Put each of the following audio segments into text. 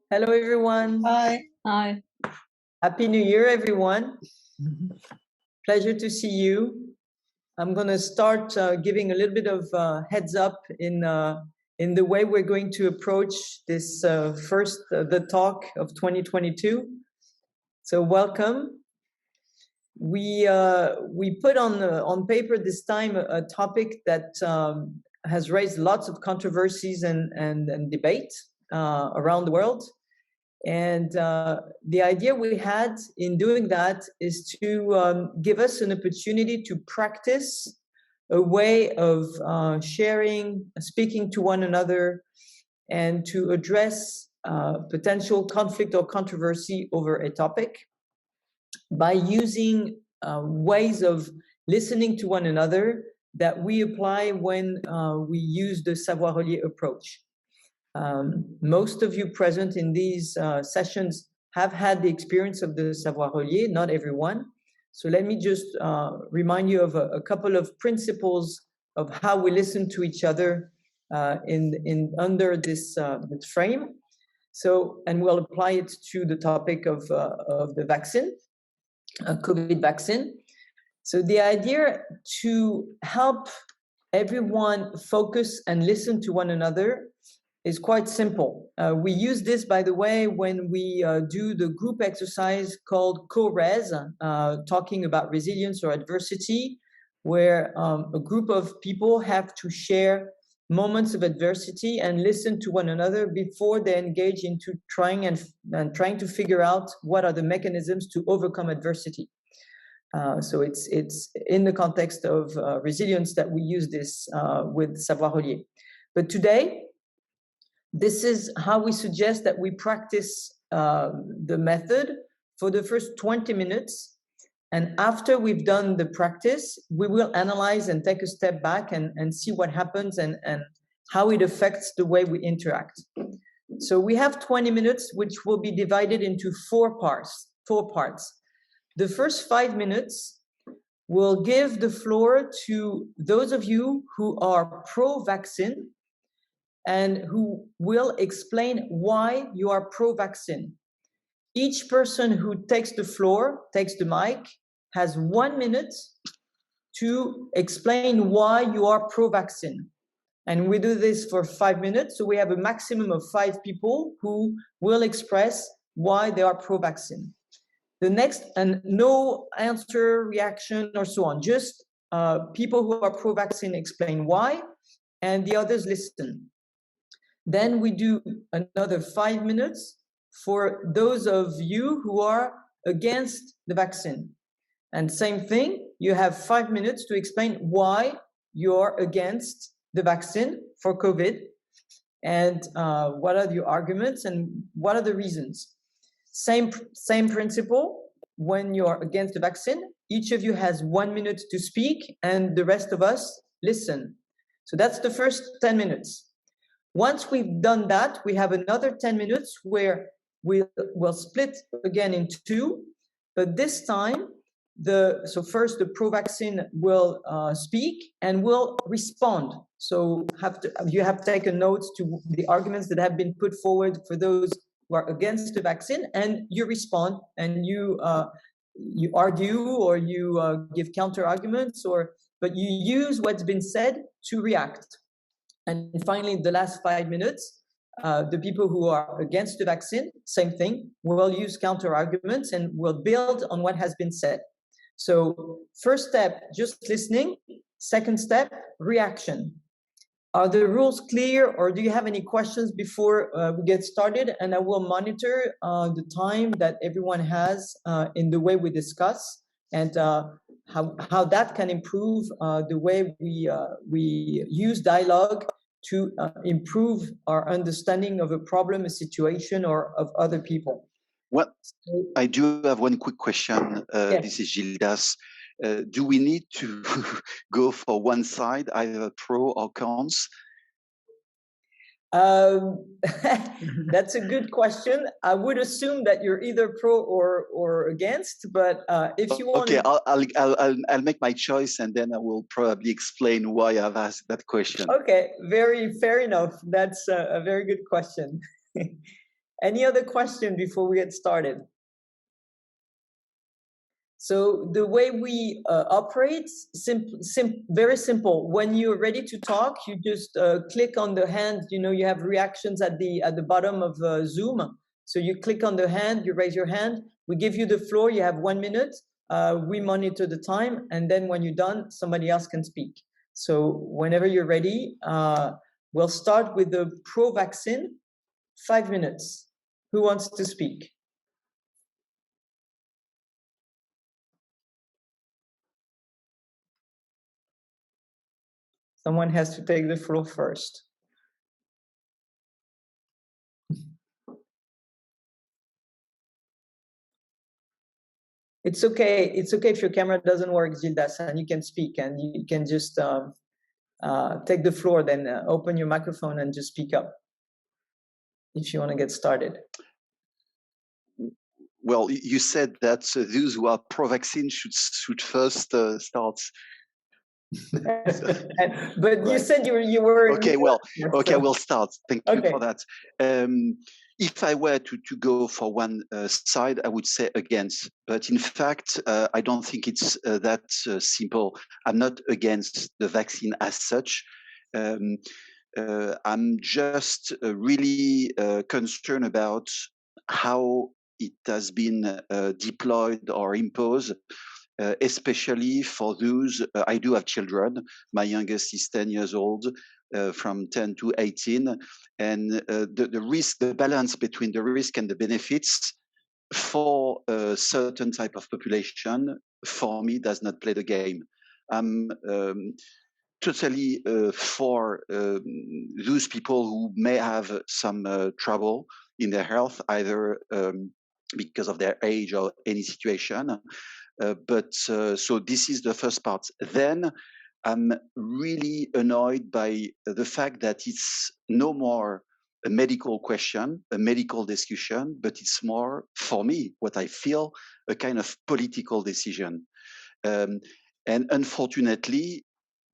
Hello, everyone. Hi. Hi. Happy New Year, everyone. Pleasure to see you. I'm going to start giving a little bit of heads up in the way we're going to approach this the talk of 2022. So welcome. We put on paper this time a topic that has raised lots of controversies and debate around the world. And the idea we had in doing that is to give us an opportunity to practice a way of sharing, speaking to one another, and to address potential conflict or controversy over a topic by using ways of listening to one another that we apply when we use the Savoir-Relier approach. Most of you present in these sessions have had the experience of the Savoir-Relier, not everyone. So let me just remind you of a couple of principles of how we listen to each other under this frame. So, and we'll apply it to the topic of the vaccine, COVID vaccine. So the idea to help everyone focus and listen to one another is quite simple. We use this, by the way, when we do the group exercise called co-res, talking about resilience or adversity, where a group of people have to share moments of adversity and listen to one another before they engage into trying to figure out what are the mechanisms to overcome adversity. So it's in the context of resilience that we use this with Savoir-Relier. But today, this is how we suggest that we practice the method for the first 20 minutes. And after we've done the practice, we will analyze and take a step back and see what happens and how it affects the way we interact. So we have 20 minutes, which will be divided into four parts. The first 5 minutes will give the floor to those of you who are pro-vaccine and who will explain why you are pro-vaccine. Each person who takes the floor, takes the mic, has 1 minute to explain why you are pro-vaccine. And we do this for 5 minutes, so we have a maximum of 5 people who will express why they are pro-vaccine. The next, and no answer, reaction, or so on, just people who are pro-vaccine explain why, and the others listen. Then we do another 5 minutes for those of you who are against the vaccine. And same thing, you have 5 minutes to explain why you're against the vaccine for COVID and what are your arguments and what are the reasons. Same principle, when you're against the vaccine, each of you has 1 minute to speak and the rest of us listen. So that's the first 10 minutes. Once we've done that, we have another 10 minutes where we'll split again in two, but this time, so first the pro-vaccine will speak and will respond. So you have taken notes to the arguments that have been put forward for those who are against the vaccine, and you respond and you argue or you give counter arguments, but you use what's been said to react. And finally, the last 5 minutes, the people who are against the vaccine, same thing, will use counter arguments and will build on what has been said. So first step, just listening. Second step, reaction. Are the rules clear, or do you have any questions before we get started? And I will monitor the time that everyone has in the way we discuss and how that can improve the way we use dialogue to improve our understanding of a problem, a situation, or of other people. Well, I do have one quick question. Yes. This is Gildas. Do we need to go for one side, either pro or cons? That's a good question. I would assume that you're either pro or against, but if you want Okay, to... I'll make my choice, and then I will probably explain why I've asked that question. Okay, very fair enough. That's a very good question. Any other question before we get started? So the way we operate, very simple. When you're ready to talk, you just click on the hand. You know, you have reactions at the bottom of Zoom. So you click on the hand, you raise your hand. We give you the floor. You have 1 minute. We monitor the time, and then when you're done, somebody else can speak. So whenever you're ready, we'll start with the pro-vaccine. 5 minutes. Who wants to speak? Someone has to take the floor first. It's okay. It's okay if your camera doesn't work, Gildas, and you can speak and you can just take the floor, then open your microphone and just speak up if you want to get started. Well, you said that those who are pro-vaccine should first start. But you said you were... Okay, well, okay, we'll start. Thank you for that. If I were to go for one side, I would say against. But in fact, I don't think it's that simple. I'm not against the vaccine as such. I'm just really concerned about how it has been deployed or imposed. Especially for those, I do have children. My youngest is 10 years old, from 10 to 18. And the risk, the balance between the risk and the benefits for a certain type of population, for me, does not play the game. I'm totally for those people who may have some trouble in their health, either because of their age or any situation. So this is the first part. Then I'm really annoyed by the fact that it's no more a medical question, a medical discussion, but it's more, for me, what I feel, a kind of political decision. And unfortunately,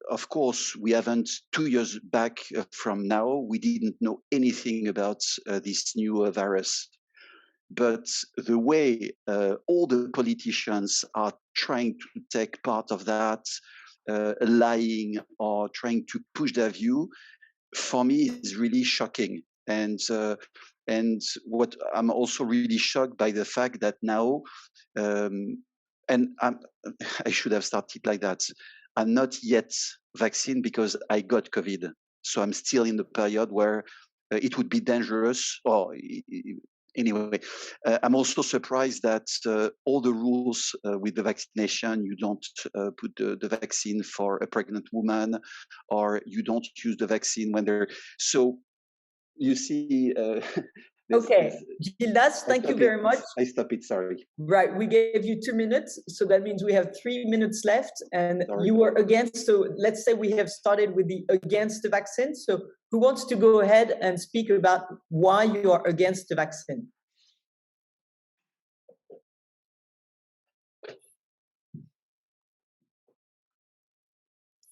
of course, we haven't 2 years back from now, we didn't know anything about this new virus. But the way all the politicians are trying to take part of that, lying or trying to push their view, for me is really shocking. And what I'm also really shocked by the fact that now, and I should have started like that. I'm not yet vaccinated because I got COVID, so I'm still in the period where it would be dangerous. Or anyway, I'm also surprised that all the rules with the vaccination, you don't put the vaccine for a pregnant woman, or you don't use the vaccine when they're... So you see... Okay, Gildas, thank you very much. I stop it, sorry. Right, we gave you 2 minutes, so that means we have 3 minutes left, and you were against. So let's say we have started with the against the vaccine. So who wants to go ahead and speak about why you are against the vaccine?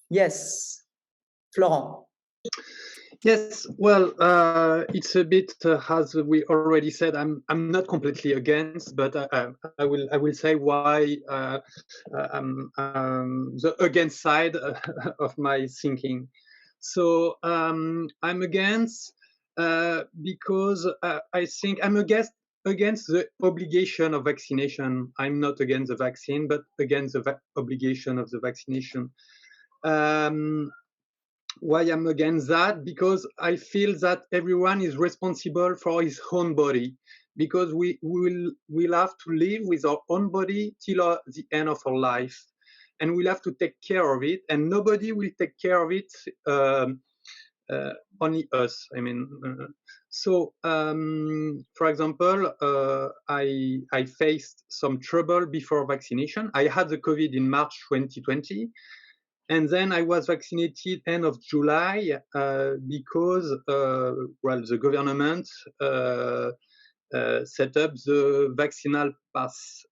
Yes, Florent. Yes, well, it's a bit as we already said. I'm not completely against, but I will say why I'm the against side of my thinking. So I'm against because I think I'm against the obligation of vaccination. I'm not against the vaccine, but against the obligation of the vaccination. Why I'm against that? Because I feel that everyone is responsible for his own body, because we will have to live with our own body till the end of our life, and we'll have to take care of it, and nobody will take care of it, only us. I mean, for example, I faced some trouble before vaccination. I had the COVID in March 2020. And then I was vaccinated end of July because, well, the government set up the vaccinal pass.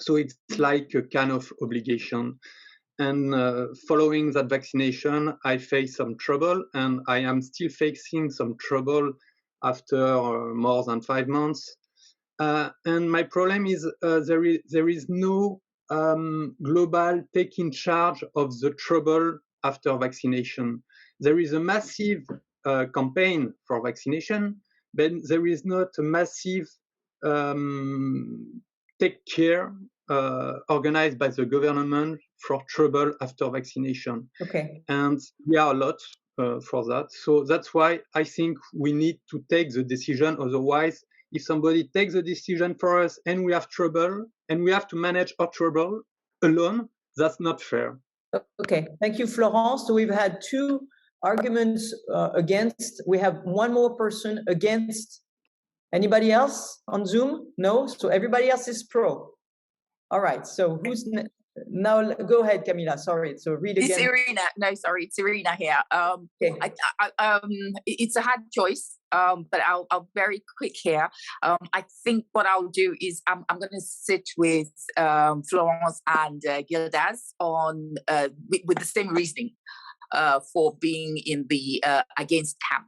So it's like a kind of obligation. And following that vaccination, I faced some trouble, and I am still facing some trouble after more than 5 months. And my problem is there is no global taking charge of the trouble after vaccination. There is a massive campaign for vaccination, but there is not a massive take care organized by the government for trouble after vaccination. Okay. And we are a lot for that. So that's why I think we need to take the decision. Otherwise, if somebody takes the decision for us and we have trouble and we have to manage our trouble alone, that's not fair. Okay, thank you, Florence. So we've had two arguments against. We have one more person against. Anybody else on Zoom? No? So everybody else is pro. All right, so who's now? Go ahead, Camila. Sorry, so read again. It's Irina. No, sorry, it's Irina here. Okay. It's a hard choice, but I'll very quick here. I think what I'll do is I'm going to sit with Florence and Gildas on with the same reasoning for being in the against camp.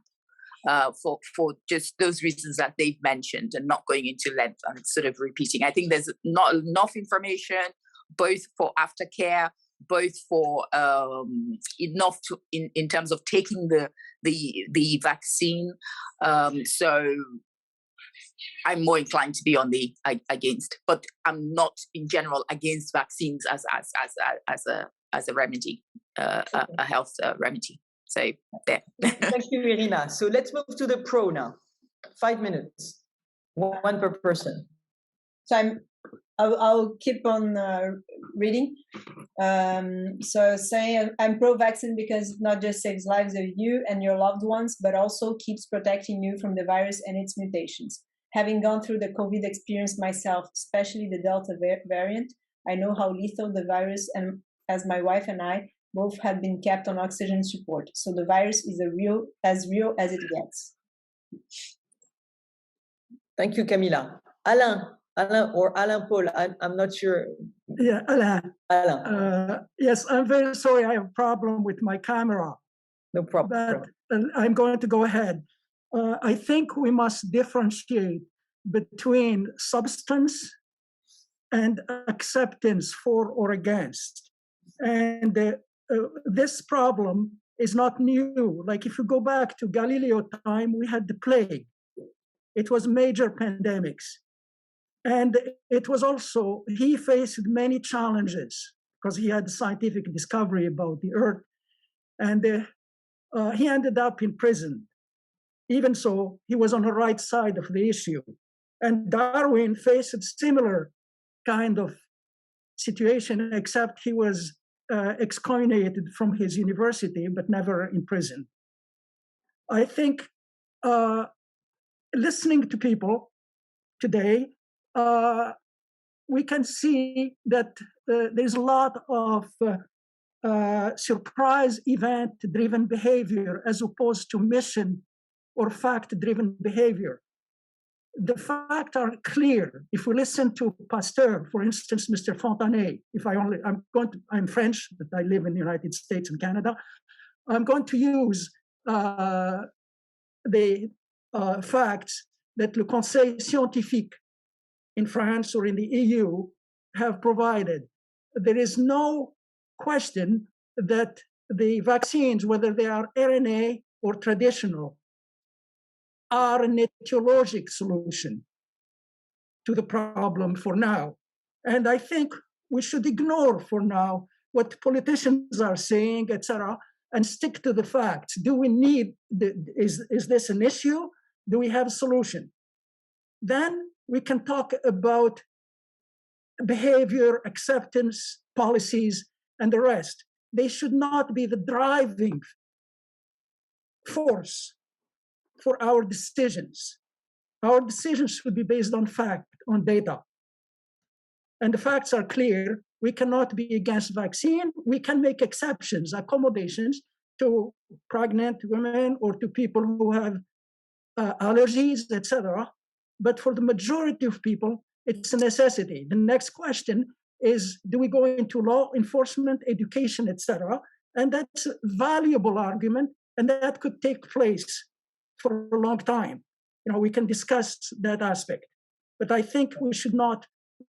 For just those reasons that they've mentioned and not going into length and sort of repeating. I think there's not enough information, both for aftercare, both for enough to in terms of taking the vaccine. So I'm more inclined to be on the against, but I'm not in general against vaccines as a remedy, a health remedy. So there. Thank you, Irina. So let's move to the pro now. 5 minutes, one per person. So I'll keep on reading. So say I'm pro-vaccine because it not just saves lives of you and your loved ones, but also keeps protecting you from the virus and its mutations. Having gone through the COVID experience myself, especially the Delta variant, I know how lethal the virus, and as my wife and I both have been kept on oxygen support. So the virus is real as it gets. Thank you, Camila. Alain or Alain Paul, I'm not sure. Yeah, Alain. Alain. Yes, I'm very sorry. I have a problem with my camera. No problem. But I'm going to go ahead. I think we must differentiate between substance and acceptance for or against. And this problem is not new. Like if you go back to Galileo time, we had the plague. It was major pandemics. And it was also, he faced many challenges because he had scientific discovery about the earth. And he ended up in prison. Even so, he was on the right side of the issue. And Darwin faced a similar kind of situation, except he was excommunicated from his university, but never in prison. I think listening to people today, we can see that there's a lot of surprise event-driven behavior as opposed to mission or fact-driven behavior. The facts are clear. If we listen to Pasteur, for instance, Mr. Fontanet, I'm French, but I live in the United States and Canada. I'm going to use the facts that le Conseil scientifique in France or in the EU have provided. There is no question that the vaccines, whether they are RNA or traditional, are an etiologic solution to the problem for now. And I think we should ignore for now what politicians are saying, etc., and stick to the facts. Do we need, is this an issue? Do we have a solution? Then we can talk about behavior, acceptance, policies, and the rest. They should not be the driving force for our decisions. Our decisions should be based on fact, on data. And the facts are clear. we cannot be against vaccine. We can make exceptions, accommodations to pregnant women or to people who have allergies, etc. But for the majority of people, it's a necessity. The next question is, do we go into law enforcement, education, etc.? And that's a valuable argument, and that could take place for a long time. We can discuss that aspect. But I think we should not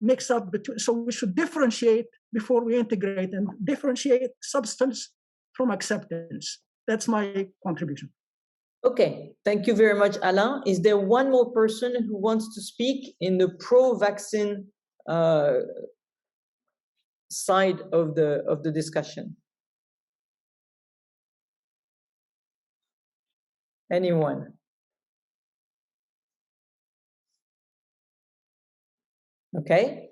mix up between, so we should differentiate before we integrate, and differentiate substance from acceptance. That's my contribution. Okay, thank you very much, Alain. Is there one more person who wants to speak in the pro-vaccine side of the discussion? Anyone? Okay.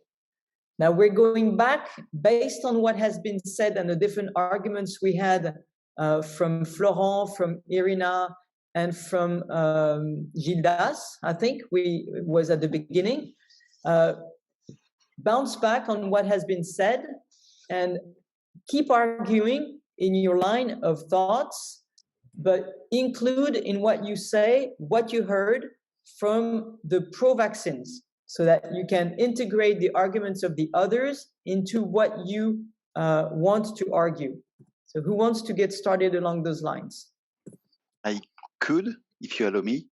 Now we're going back based on what has been said and the different arguments we had from Florent, from Irina, and from Gildas. I think was at the beginning. Bounce back on what has been said and keep arguing in your line of thoughts, but include in what you say what you heard from the pro-vaccines, so that you can integrate the arguments of the others into what you want to argue. So who wants to get started along those lines? I could, if you allow me.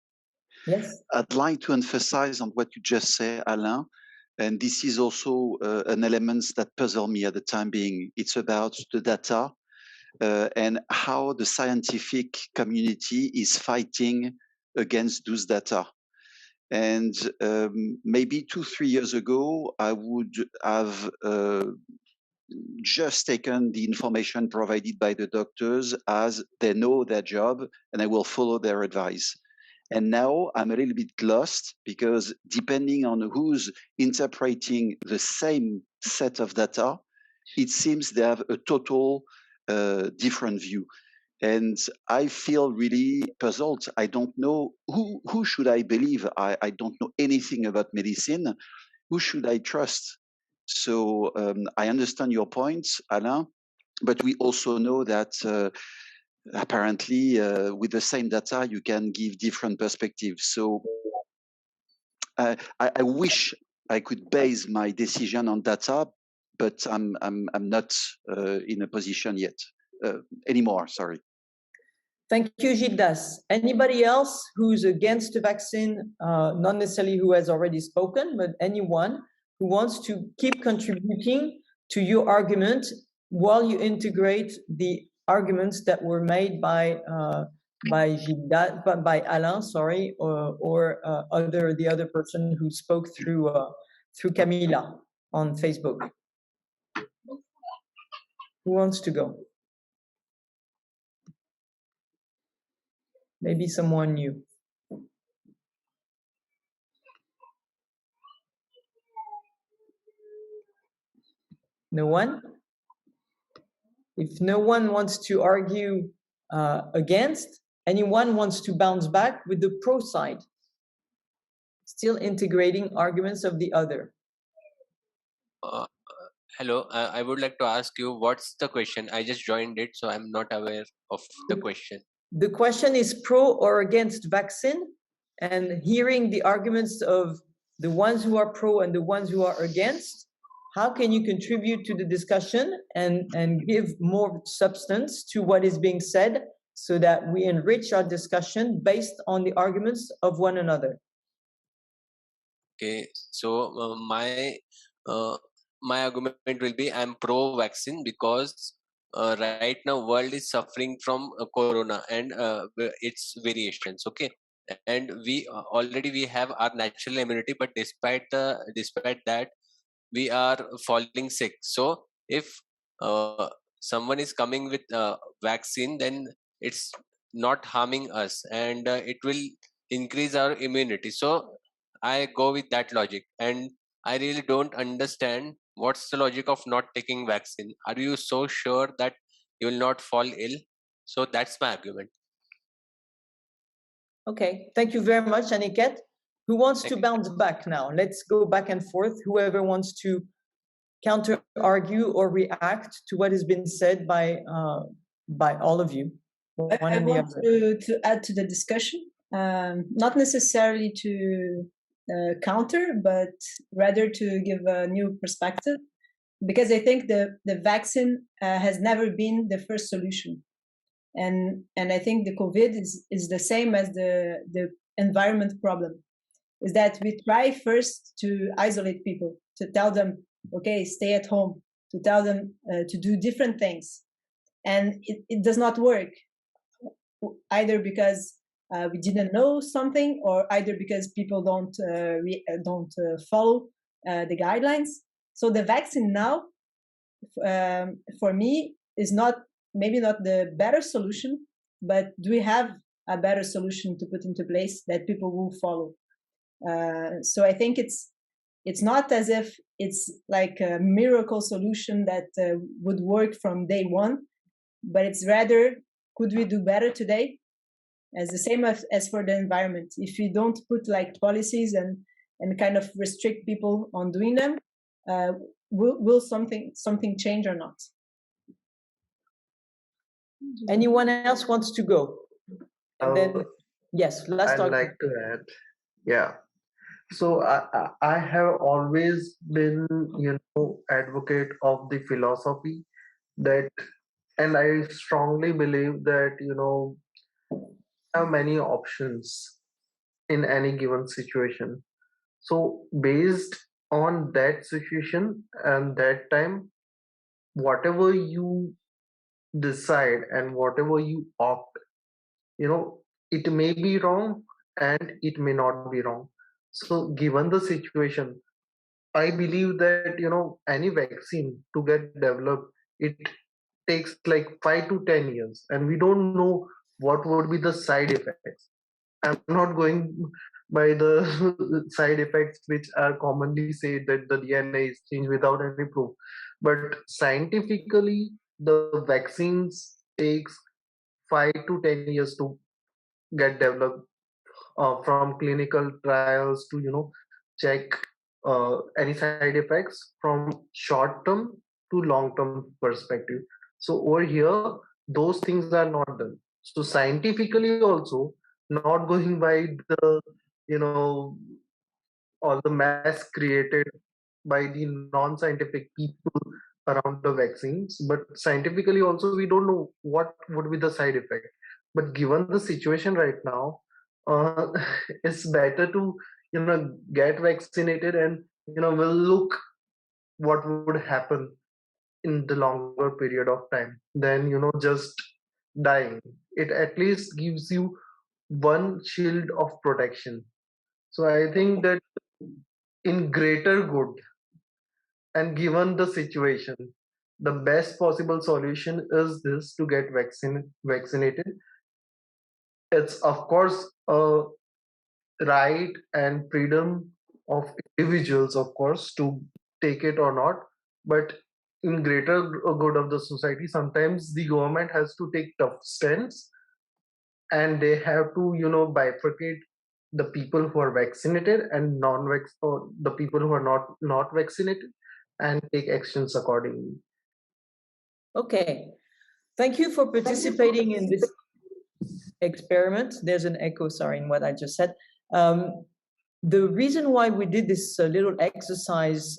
Yes. I'd like to emphasize on what you just said, Alain, and this is also an element that puzzles me at the time being. It's about the data and how the scientific community is fighting against those data. And maybe 2-3 years ago, I would have just taken the information provided by the doctors as they know their job and I will follow their advice. And now I'm a little bit lost, because depending on who's interpreting the same set of data, it seems they have a total different view. And I feel really puzzled. I don't know who should I believe. I don't know anything about medicine. Who should I trust? So I understand your points, Alain, but we also know that apparently with the same data, you can give different perspectives. So I wish I could base my decision on data, but I'm not in a position yet anymore. Sorry. Thank you, Gildas. Anybody else who's against the vaccine, not necessarily who has already spoken, but anyone who wants to keep contributing to your argument while you integrate the arguments that were made by Gildas, by Alain, sorry, or the other person who spoke through Camila on Facebook. Who wants to go? Maybe someone new. No one? If no one wants to argue against, anyone wants to bounce back with the pro side, still integrating arguments of the other. Hello, I would like to ask you, what's the question? I just joined it, so I'm not aware of the question. The question is pro or against vaccine, and hearing the arguments of the ones who are pro and the ones who are against, how can you contribute to the discussion and give more substance to what is being said, so that we enrich our discussion based on the arguments of one another? Okay, so my argument will be, I'm pro-vaccine because right now world is suffering from corona and its variations. Okay, and we already have our natural immunity, but despite that we are falling sick. So if someone is coming with vaccine, then it's not harming us, and it will increase our immunity. So I go with that logic, and I really don't understand what's the logic of not taking vaccine. Are you so sure that you will not fall ill? So that's my argument. Okay, thank you very much, Aniket. Who wants to bounce back now? Let's go back and forth. Whoever wants to counter argue or react to what has been said by all of you. I want to add to the discussion, not necessarily to counter, but rather to give a new perspective, because I think the vaccine has never been the first solution, and I think the COVID is the same as the environment problem, is that we try first to isolate people, to tell them, okay, stay at home, to tell them to do different things, and it does not work, either because we didn't know something, or either because people don't follow the guidelines. So the vaccine now, for me, is maybe not the better solution, but do we have a better solution to put into place that people will follow? So I think it's not as if it's like a miracle solution that would work from day one, but it's rather, could we do better today? As the same as for the environment. If we don't put like policies and kind of restrict people on doing them, will something change or not? Anyone else wants to go? And then, yes, let's I'd talk. like to add. Yeah. So I have always been, advocate of the philosophy that, and I strongly believe that, have many options in any given situation. So based on that situation and that time, whatever you decide and whatever you opt, it may be wrong and it may not be wrong. So given the situation, I believe that, any vaccine to get developed, it takes like 5 to 10 years, and we don't know what would be the side effects. I'm not going by the side effects which are commonly said that the DNA is changed without any proof. But scientifically, the vaccines takes 5 to 10 years to get developed, from clinical trials to check any side effects from short term to long term perspective. So over here, those things are not done. So scientifically also, not going by the all the mass created by the non-scientific people around the vaccines, but scientifically also we don't know what would be the side effect. But given the situation right now, it's better to get vaccinated, and we'll look what would happen in the longer period of time than just dying. It at least gives you one shield of protection. So I think that in greater good, and given the situation, the best possible solution is this: to get vaccinated. It's of course a right and freedom of individuals, of course, to take it or not. But in greater good of the society, sometimes the government has to take tough stands, and they have to bifurcate the people who are vaccinated and non-vax, or the people who are not vaccinated, and take actions accordingly. Okay, thank you for participating in this experiment. There's an echo, sorry, in what I just said. The reason why we did this little exercise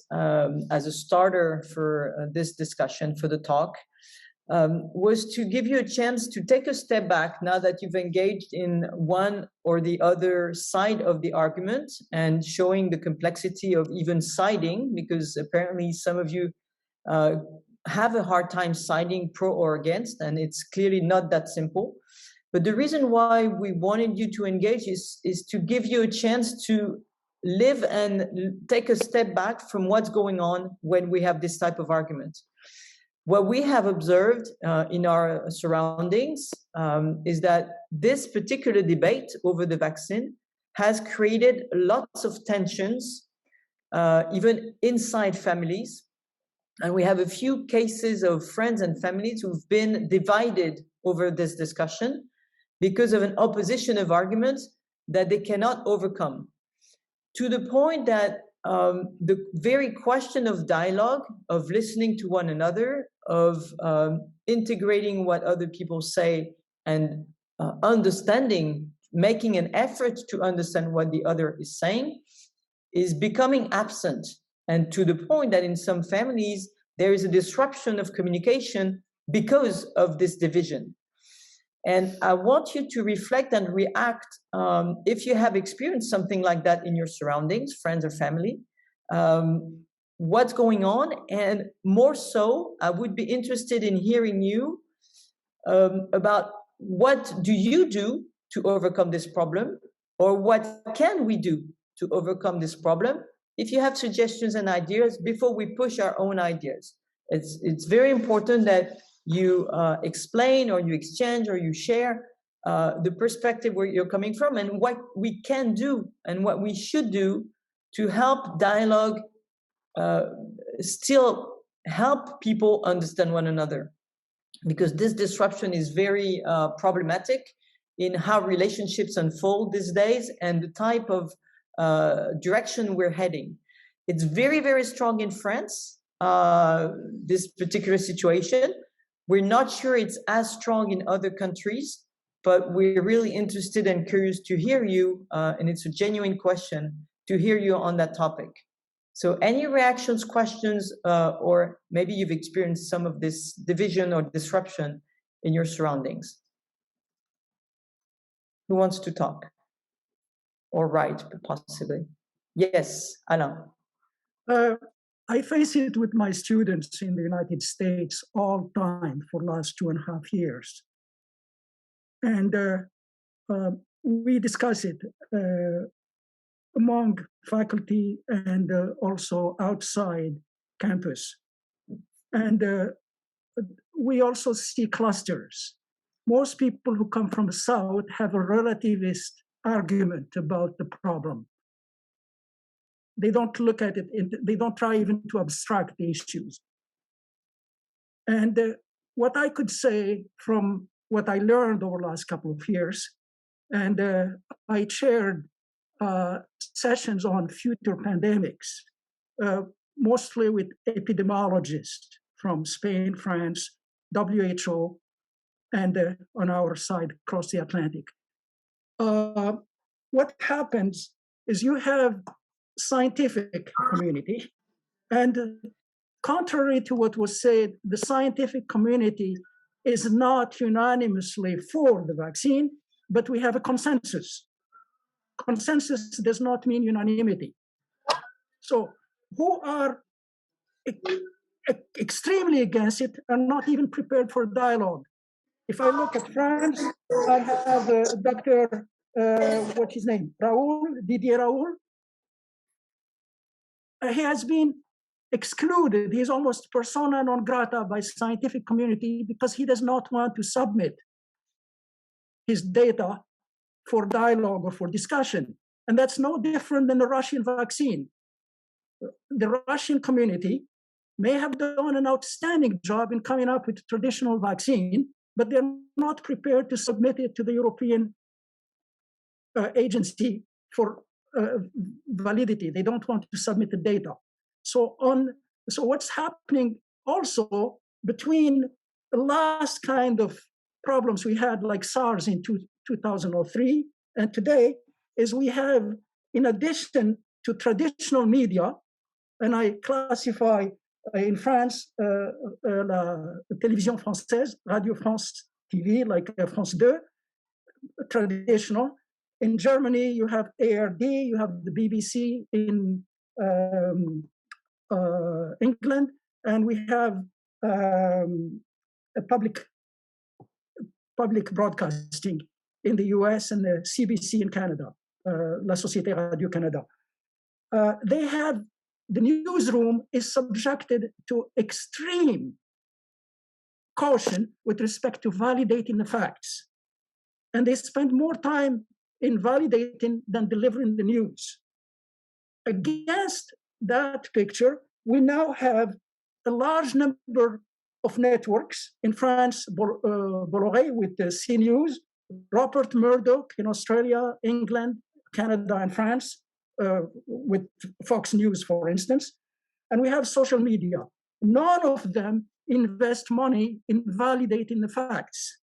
as a starter for this discussion, for the talk, was to give you a chance to take a step back now that you've engaged in one or the other side of the argument, and showing the complexity of even siding, because apparently some of you have a hard time siding pro or against, and it's clearly not that simple. But the reason why we wanted you to engage is to give you a chance to live and take a step back from what's going on when we have this type of argument. What we have observed in our surroundings is that this particular debate over the vaccine has created lots of tensions, even inside families. And we have a few cases of friends and families who've been divided over this discussion because of an opposition of arguments that they cannot overcome. To the point that the very question of dialogue, of listening to one another, of integrating what other people say and understanding, making an effort to understand what the other is saying, is becoming absent. And to the point that in some families, there is a disruption of communication because of this division. And I want you to reflect and react if you have experienced something like that in your surroundings, friends or family, what's going on. And more so, I would be interested in hearing you about what do you do to overcome this problem, or what can we do to overcome this problem? If you have suggestions and ideas, before we push our own ideas, it's very important that you explain or you exchange or you share the perspective where you're coming from and what we can do and what we should do to help dialogue still help people understand one another. Because this disruption is very problematic in how relationships unfold these days and the type of direction we're heading. It's very, very strong in France, this particular situation. We're not sure it's as strong in other countries, but we're really interested and curious to hear you, and it's a genuine question, to hear you on that topic. So any reactions, questions, or maybe you've experienced some of this division or disruption in your surroundings? Who wants to talk? Or write, possibly. Yes, Alain. I face it with my students in the United States all the time for the last 2.5 years. And we discuss it among faculty and also outside campus. And we also see clusters. Most people who come from the South have a relativist argument about the problem. They don't look at it, they don't try even to abstract the issues. And what I could say from what I learned over the last couple of years, and I chaired sessions on future pandemics, mostly with epidemiologists from Spain, France, WHO, and on our side across the Atlantic. What happens is you have scientific community, and contrary to what was said, the scientific community is not unanimously for the vaccine, but we have a consensus. Consensus does not mean unanimity. So who are extremely against it are not even prepared for dialogue. If I look at France, I have Dr. What's his name? Didier Raoul. He has been excluded. He's almost persona non grata by scientific community because he does not want to submit his data for dialogue or for discussion. And that's no different than the Russian vaccine. The Russian community may have done an outstanding job in coming up with a traditional vaccine, but they're not prepared to submit it to the European agency for validity. They don't want to submit the data. So what's happening also between the last kind of problems we had, like SARS in 2003, and today, is we have, in addition to traditional media, and I classify in France la télévision française, Radio France TV, like France 2, traditional. In Germany, you have ARD, you have the BBC in England, and we have a public broadcasting in the US and the CBC in Canada, La Société Radio-Canada. They have, the newsroom is subjected to extreme caution with respect to validating the facts. And they spend more time in validating than delivering the news. Against that picture, we now have a large number of networks in France, Bolloré with the CNews, Rupert Murdoch in Australia, England, Canada, and France, with Fox News, for instance, and we have social media. None of them invest money in validating the facts.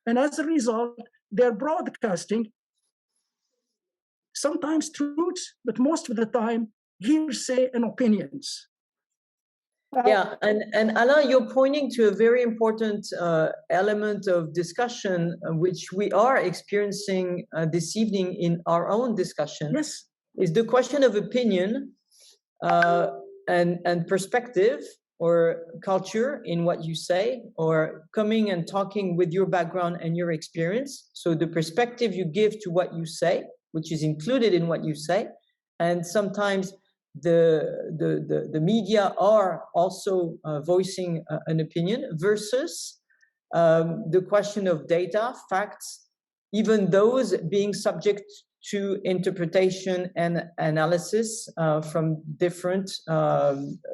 And as a result, they're broadcasting sometimes truths, but most of the time, hearsay and opinions. Yeah, and Alain, you're pointing to a very important element of discussion, which we are experiencing this evening in our own discussion. Yes. Is the question of opinion and perspective or culture in what you say, or coming and talking with your background and your experience. So the perspective you give to what you say, which is included in what you say, and sometimes the media are also voicing an opinion versus the question of data, facts, even those being subject to interpretation and analysis from different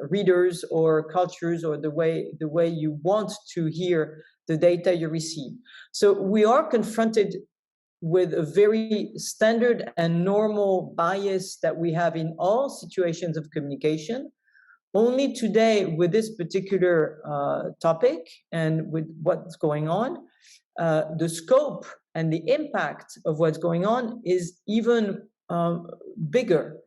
readers or cultures, or the way you want to hear the data you receive. So we are confronted with a very standard and normal bias that we have in all situations of communication. Only today, with this particular topic and with what's going on, the scope and the impact of what's going on is even bigger,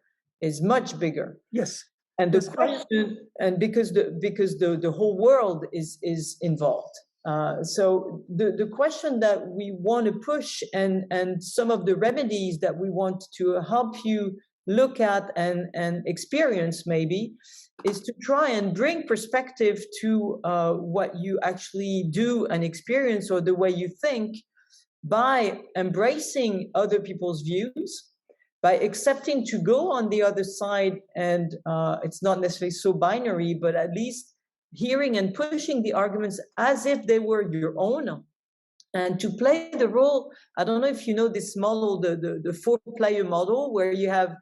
is much bigger. Yes. And the question, and because the whole world is involved. So the question that we want to push and some of the remedies that we want to help you look at and experience maybe is to try and bring perspective to what you actually do and experience, or the way you think, by embracing other people's views, by accepting to go on the other side, and it's not necessarily so binary, but at least hearing and pushing the arguments as if they were your own, and to play the role. I don't know if you know this model, the 4-player model, where you have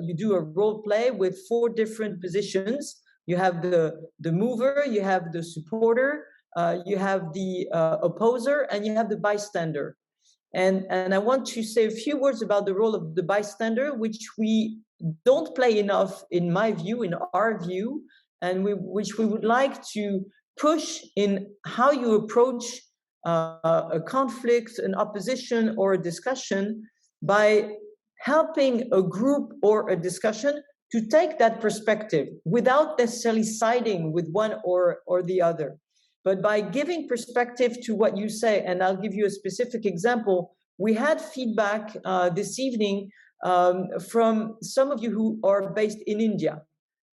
you do a role play with 4 different positions. You have the mover, you have the supporter, you have the opposer, and you have the bystander. And I want to say a few words about the role of the bystander, which we don't play enough, in my view, in our view, and which we would like to push in how you approach a conflict, an opposition, or a discussion, by helping a group or a discussion to take that perspective without necessarily siding with one or the other, but by giving perspective to what you say. And I'll give you a specific example. We had feedback this evening from some of you who are based in India.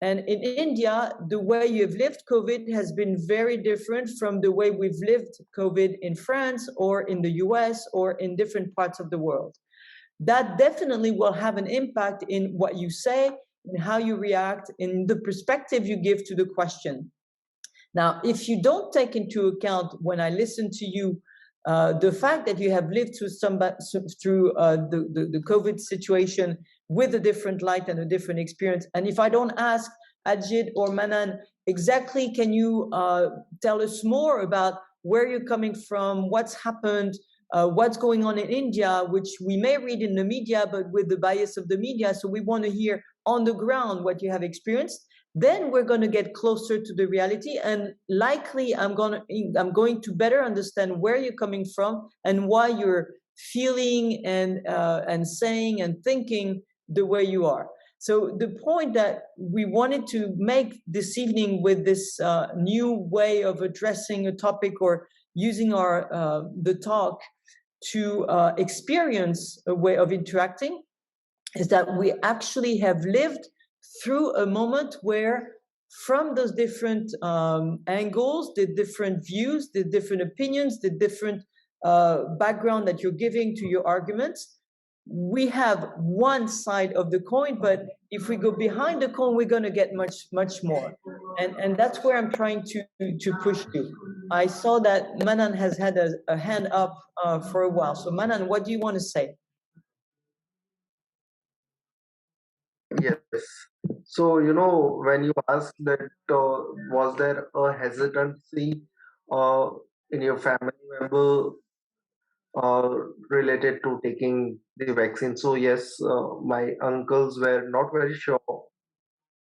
And in India, the way you've lived COVID has been very different from the way we've lived COVID in France or in the US or in different parts of the world. That definitely will have an impact in what you say, in how you react, in the perspective you give to the question. Now, if you don't take into account, when I listen to you, the fact that you have lived through the COVID situation with a different light and a different experience, and if I don't ask Ajit or Manan, exactly, can you tell us more about where you're coming from, what's happened, what's going on in India, which we may read in the media, but with the bias of the media, so we want to hear on the ground what you have experienced. Then we're going to get closer to the reality, and likely I'm going to better understand where you're coming from and why you're feeling and saying and thinking the way you are. So the point that we wanted to make this evening with this new way of addressing a topic, or using the talk to experience a way of interacting, is that we actually have lived through a moment where, from those different angles, the different views, the different opinions, the different background that you're giving to your arguments, we have one side of the coin, but if we go behind the coin, we're going to get much more. And that's where I'm trying to push you. I saw that Manan has had a hand up for a while. So Manan, what do you want to say? Yes. So, when you asked that, was there a hesitancy in your family member uh, related to taking the vaccine. So yes, my uncles were not very sure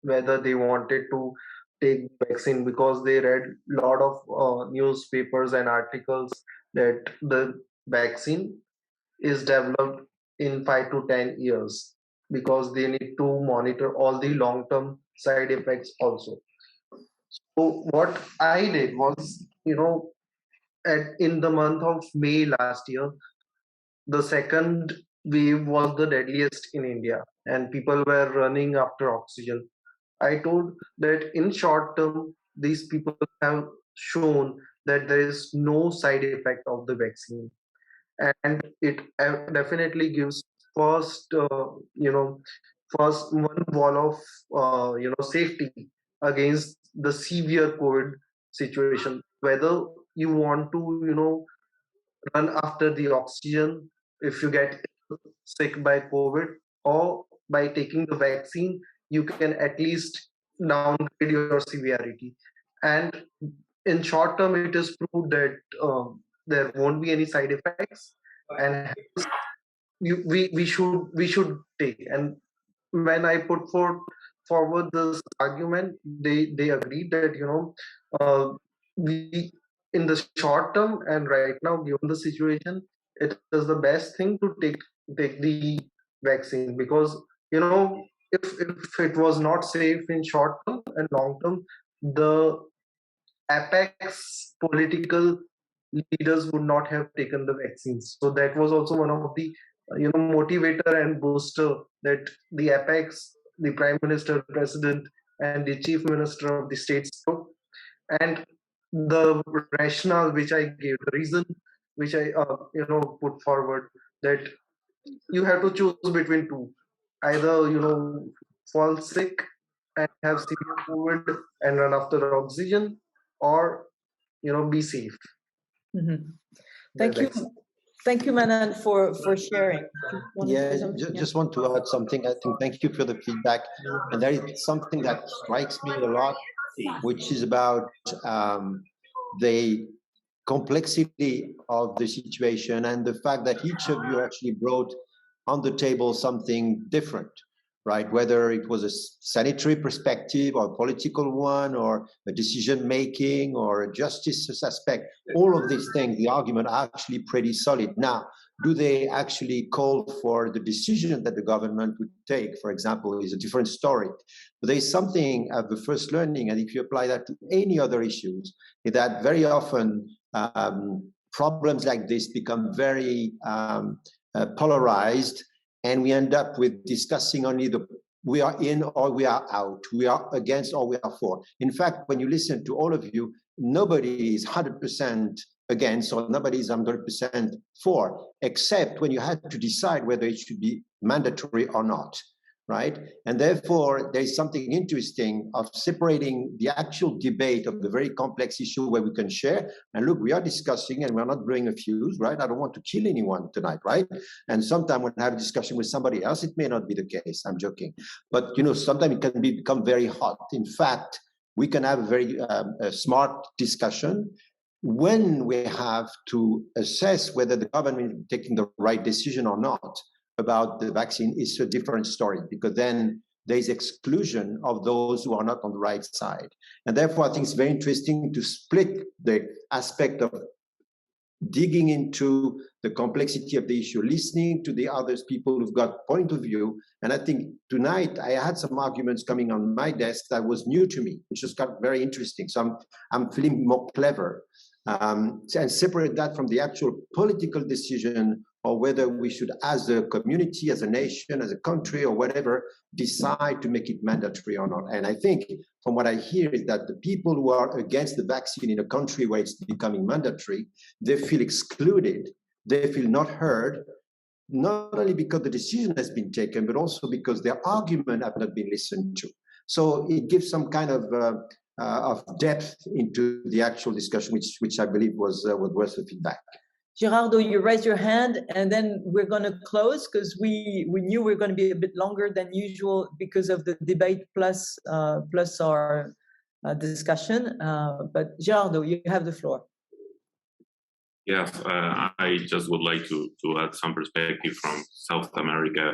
whether they wanted to take vaccine because they read a lot of newspapers and articles that the vaccine is developed in 5 to 10 years because they need to monitor all the long term side effects also. So what I did was, in the month of May last year, the second wave was the deadliest in India, and people were running after oxygen. I told that in short term, these people have shown that there is no side effect of the vaccine, and it definitely gives first, first one wall of safety against the severe COVID situation. Whether you want to, run after the oxygen if you get sick by COVID, or by taking the vaccine, you can at least downgrade your severity. And in short term, it is proved that there won't be any side effects, and we should take. And when I put forward this argument, they agreed that we in the short term and right now, given the situation, it is the best thing to take the vaccine, because if it was not safe in short term and long term, the apex political leaders would not have taken the vaccines. So that was also one of the motivator and booster that the apex, the prime minister, president, and the chief minister of the states took. And the rationale which I gave, the reason which I put forward, that you have to choose between two: either fall sick and have severe COVID and run after oxygen, or be safe. Mhm. Thank you. Thank you, Manan, for sharing. Yeah, just want to add something. I think thank you for the feedback. And there is something that strikes me a lot, which is about the complexity of the situation and the fact that each of you actually brought on the table something different, right? Whether it was a sanitary perspective or a political one or a decision-making or a justice aspect, all of these things, the argument are actually pretty solid. Now, do they actually call for the decision that the government would take, for example, is a different story. But there's something of the first learning, and if you apply that to any other issues, is that very often problems like this become very polarized, and we end up with discussing only the we are in or we are out, we are against or we are for. In fact, when you listen to all of you, nobody is 100% against or nobody is 100% for, except when you had to decide whether it should be mandatory or not, right? And therefore, there is something interesting of separating the actual debate of the very complex issue where we can share. And look, we are discussing and we're not blowing a fuse, right? I don't want to kill anyone tonight, right? And sometimes when I have a discussion with somebody else, it may not be the case. I'm joking. But, sometimes it can become very hot. In fact, we can have a very smart discussion when we have to assess whether the government is taking the right decision or not about the vaccine is a different story, because then there is exclusion of those who are not on the right side. And therefore, I think it's very interesting to split the aspect of digging into the complexity of the issue, listening to the other people who've got point of view. And I think tonight I had some arguments coming on my desk that was new to me, which just got very interesting. So I'm feeling more clever. And separate that from the actual political decision, or whether we should, as a community, as a nation, as a country, or whatever, decide to make it mandatory or not. And I think from what I hear is that the people who are against the vaccine in a country where it's becoming mandatory, they feel excluded, they feel not heard, not only because the decision has been taken, but also because their argument have not been listened to. So it gives some kind of depth into the actual discussion, which I believe was worth the feedback. Gerardo, you raised your hand, and then we're going to close because we knew we were going to be a bit longer than usual because of the debate plus our discussion. But Gerardo, you have the floor. Yes, I just would like to add some perspective from South America.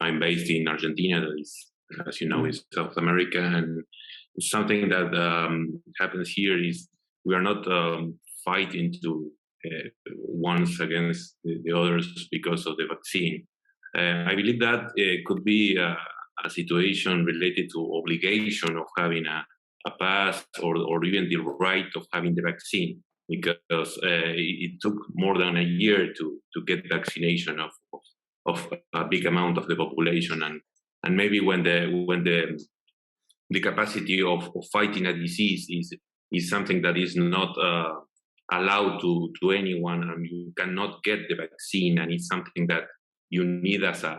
I'm based in Argentina, that is, as you know, is South America, and something that happens here is we are not fighting to ones against the others because of the vaccine. I believe that could be a situation related to obligation of having a pass or even the right of having the vaccine, because it took more than a year to get vaccination of a big amount of the population, and maybe when the capacity of fighting a disease is something that is not allowed to anyone, and you cannot get the vaccine, and it's something that you need as a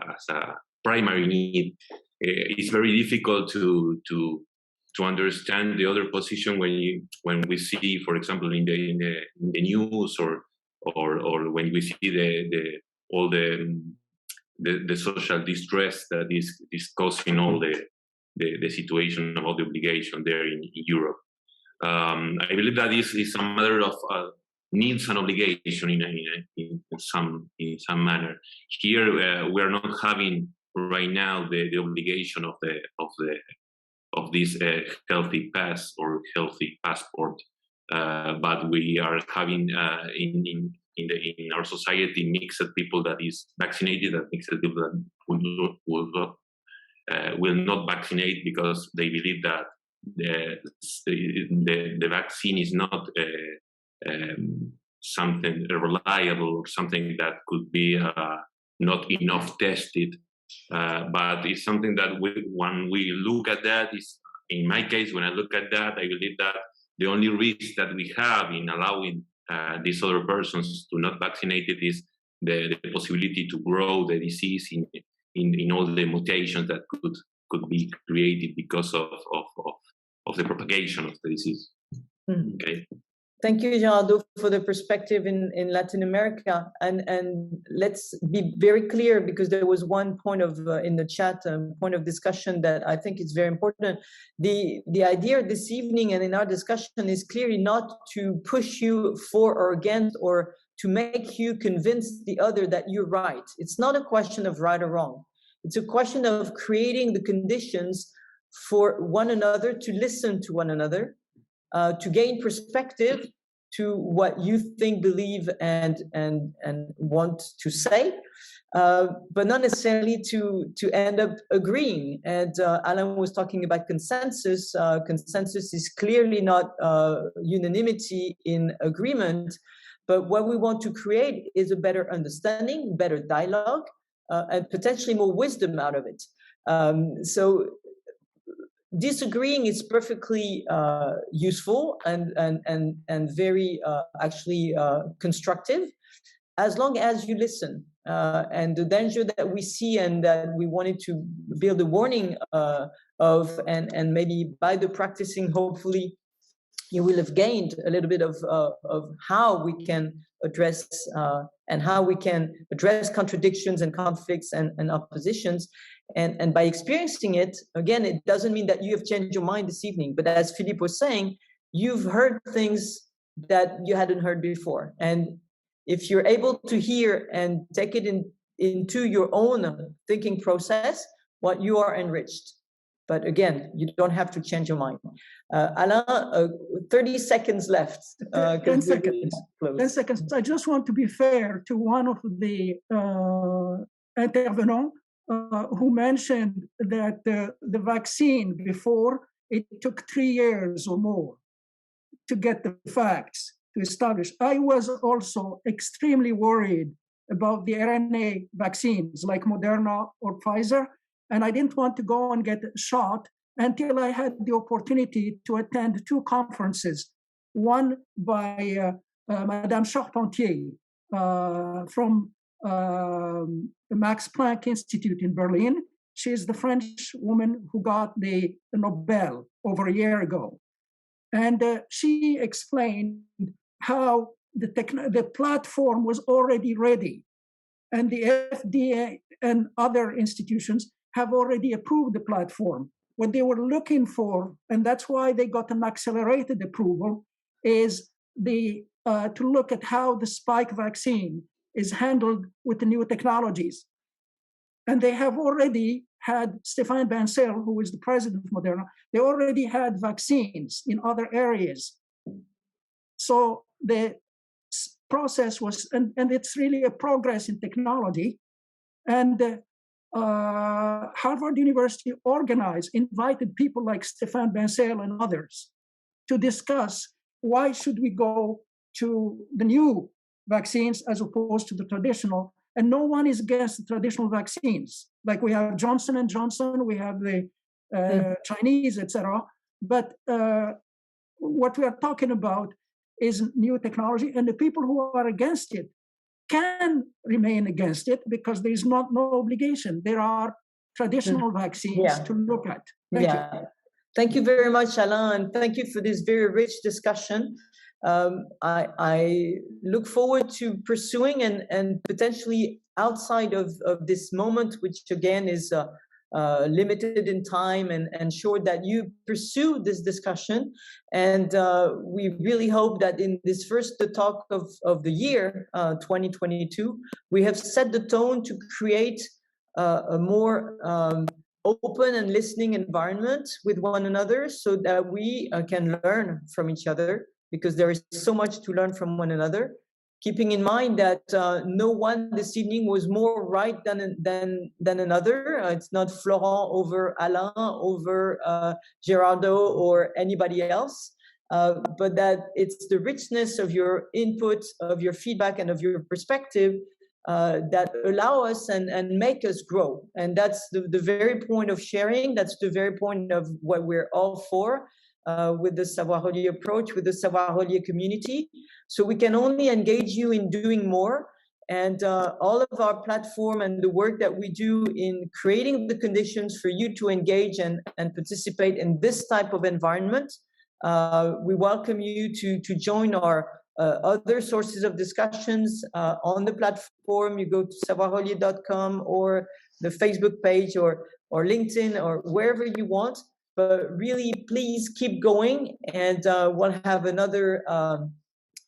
primary need. It's very difficult to understand the other position when we see, for example, in the news or when we see all the social distress that is causing all the situation about the obligation there in Europe. I believe that is a matter of needs and obligation in some manner. Here we are not having right now the obligation of this healthy pass or healthy passport, but we are having in our society mixed people that is vaccinated and mixed people that will not vaccinate because they believe that the vaccine is not something reliable or something that could be not enough tested. But it's something that when we look at that, is in my case, when I look at that, I believe that the only risk that we have in allowing these other persons to not vaccinate it is the possibility to grow the disease in all the mutations that could be created because of the propagation of the disease. Mm-hmm. Okay. Thank you, Gerardo, for the perspective in Latin America. And let's be very clear, because there was one point of in the chat, point of discussion that I think is very important. The idea this evening and in our discussion is clearly not to push you for or against, or to make you convince the other that you're right. It's not a question of right or wrong. It's a question of creating the conditions for one another to listen to one another, to gain perspective to what you think, believe, and want to say, but not necessarily to end up agreeing. And Alain was talking about consensus. Consensus is clearly not unanimity in agreement, but what we want to create is a better understanding, better dialogue, and potentially more wisdom out of it. So disagreeing is perfectly useful and very actually constructive, as long as you listen. And the danger that we see and that we wanted to build a warning of, and maybe by the practicing, hopefully you will have gained a little bit of how we can address and how we can address contradictions and conflicts and oppositions. And by experiencing it, again, it doesn't mean that you have changed your mind this evening, but as Philippe was saying, you've heard things that you hadn't heard before. And if you're able to hear and take it into your own thinking process, what you are enriched. But again, you don't have to change your mind. Alain, 30 seconds left. 10 seconds. 10 seconds. I just want to be fair to one of the intervenants who mentioned that the vaccine before, it took 3 years or more to get the facts to establish. I was also extremely worried about the RNA vaccines like Moderna or Pfizer, and I didn't want to go and get a shot until I had the opportunity to attend 2 conferences, one by Madame Charpentier from the Max Planck Institute in Berlin. She's the French woman who got the Nobel over a year ago. And she explained how the platform was already ready. And the FDA and other institutions have already approved the platform. What they were looking for, and that's why they got an accelerated approval, is the to look at how the spike vaccine is handled with the new technologies. And they have already had Stéphane Bancel, who is the president of Moderna, they already had vaccines in other areas. So the process was, and it's really a progress in technology. And Harvard University invited people like Stéphane Bancel and others to discuss why should we go to the new vaccines as opposed to the traditional. And no one is against the traditional vaccines. Like we have Johnson & Johnson, we have the Chinese, etc. But what we are talking about is new technology, and the people who are against it can remain against it because there is no obligation. There are traditional vaccines to look at. Thank you. Thank you very much, Alain, and thank you for this very rich discussion. I look forward to pursuing and potentially outside of this moment, which again is limited in time, and ensure that you pursue this discussion. And we really hope that in this first talk of the year, 2022, we have set the tone to create a more open and listening environment with one another so that we can learn from each other, because there is so much to learn from one another, keeping in mind that no one this evening was more right than another. It's not Florent over Alain, over Gerardo or anybody else, but that it's the richness of your input, of your feedback, and of your perspective that allow us and make us grow. And that's the very point of sharing. That's the very point of what we're all for. With the Savoir-Relier approach, with the Savoir-Relier community. So we can only engage you in doing more. And all of our platform and the work that we do in creating the conditions for you to engage and participate in this type of environment, we welcome you to join our other sources of discussions on the platform. You go to savoir-relier.com or the Facebook page or LinkedIn or wherever you want. But really, please keep going, and we'll have another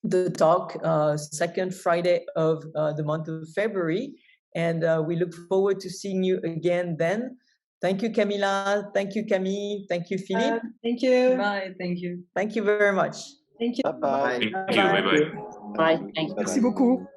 the talk second Friday of the month of February, and we look forward to seeing you again then. Thank you, Camila. Thank you, Camille. Thank you, Philippe. Thank you. Bye. Thank you. Thank you very much. Thank you. Bye-bye. Thank you. Bye-bye. Bye. Thank you. Merci beaucoup.